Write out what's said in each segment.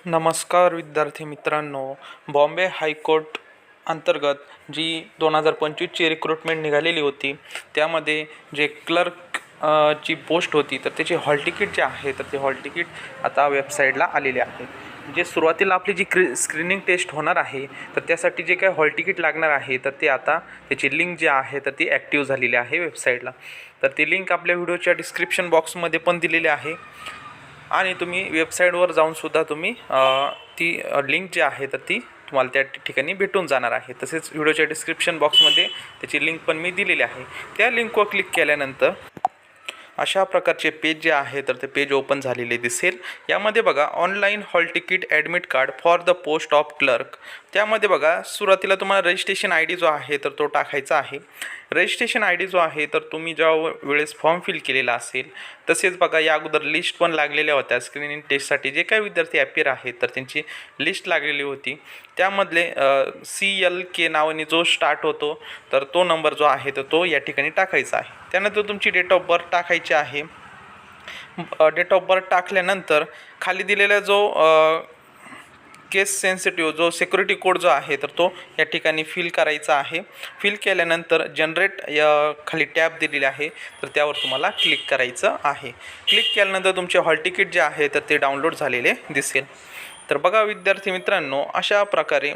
नमस्कार विद्यार्थी मित्रांनो. बॉम्बे हायकोर्ट अंतर्गत जी 2025ची रिक्रुटमेंट निघालेली होती त्यामध्ये जे क्लर्क ची पोस्ट होती तर त्याची हॉल तिकीट जे आहे तर ते हॉल तिकीट आता वेबसाईटला आलेले आहे. जे सुरुवातीला आपली जी स्क्रीनिंग टेस्ट होणार आहे तर त्यासाठी जे काय हॉल तिकीट लागणार आहे तर ते आता त्याची लिंक जी आहे तर ती ॲक्टिव्ह झालेली आहे वेबसाईटला. तर ती लिंक आपल्या व्हिडिओच्या डिस्क्रिप्शन बॉक्समध्ये पण दिलेली आहे आणि तुम्ही वेबसाईटवर जाऊनसुद्धा तुम्ही ती लिंक जी आहे तर ती तुम्हाला त्या ठिकाणी भेटून जाणार आहे. तसेच व्हिडिओच्या डिस्क्रिप्शन बॉक्समध्ये त्याची लिंक पण मी दिलेली आहे. त्या लिंकवर क्लिक केल्यानंतर अशा प्रकारचे पेज जे आहे तर ते पेज ओपन झालेले दिसेल. यामध्ये बघा online hall ticket admit card for the post of clerk. त्यामध्ये बघा सुरुवातीला तुम्हाला रजिस्ट्रेशन आय डी जो आहे तर तो टाकायचा आहे. रजिस्ट्रेशन आय डी जो आहे तर तुम्ही ज्या वेळेस फॉर्म फिल केलेला असेल तसेच बघा या अगोदर लिस्ट पण लागलेल्या होत्या. स्क्रीनिंग टेस्टसाठी जे काही विद्यार्थी ॲपियर आहेत तर त्यांची लिस्ट लागलेली होती. त्यामधले CLK नावाने जो स्टार्ट होतो तर तो नंबर जो आहे तर तो या ठिकाणी टाकायचा आहे. त्यानंतर तुमची डेट ऑफ बर्थ टाकायची आहे. डेट ऑफ बर्थ टाकल्यानंतर खाली दिलेला जो केस सेन्सिटिव्ह जो सिक्युरिटी कोड जो आहे तर तो या ठिकाणी फिल करायचा आहे. फिल केल्यानंतर जनरेट खाली टॅब दिलेली आहे तर त्यावर तुम्हाला क्लिक करायचं आहे. क्लिक केल्यानंतर तुमचे हॉल तिकीट जे आहे तर ते डाउनलोड झालेले दिसेल. तर बघा विद्यार्थी मित्रांनो, अशा प्रकारे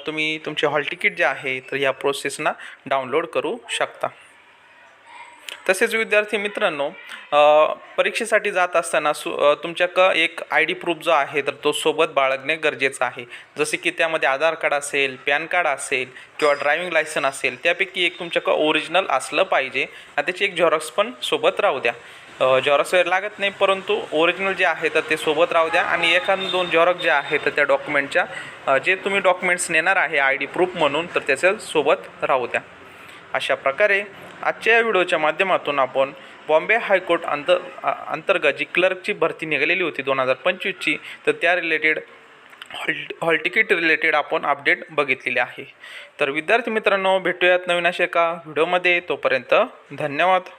तुम्ही तुमचे हॉल तिकीट जे आहे तर या प्रोसेसना डाउनलोड करू शकता. तसेच विद्यार्थी मित्रांनो, परीक्षेसाठी जात असताना तुमच्याकडं एक ID प्रूफ जो आहे तर तो सोबत बाळगणे गरजेचं आहे. जसे की त्यामध्ये आधार कार्ड असेल, पॅन कार्ड असेल किंवा ड्रायव्हिंग लायसन असेल, त्यापैकी एक तुमच्याकडं ओरिजिनल असलं पाहिजे आणि त्याची एक झेरॉक्स पण सोबत राहू द्या. झेरॉक्स वगैरे लागत नाही, परंतु ओरिजिनल जे आहे तर ते सोबत राहू द्या आणि एखाद दोन झेरॉक्स जे आहे तर त्या डॉक्युमेंटच्या जे तुम्ही डॉक्युमेंट्स नेणार आहे ID प्रूफ म्हणून तर त्याच्या सोबत राहू द्या. अशा प्रकारे आजच्या या व्हिडिओच्या माध्यमातून आपण बॉम्बे हायकोर्ट अंतर्गत जी क्लर्कची भरती निघालेली होती 2025ची तर त्या रिलेटेड हॉल तिकीट रिलेटेड आपण अपडेट बघितलेले आहे. तर विद्यार्थी मित्रांनो, भेटूयात नवीन अशा एका व्हिडिओमध्ये. तोपर्यंत धन्यवाद.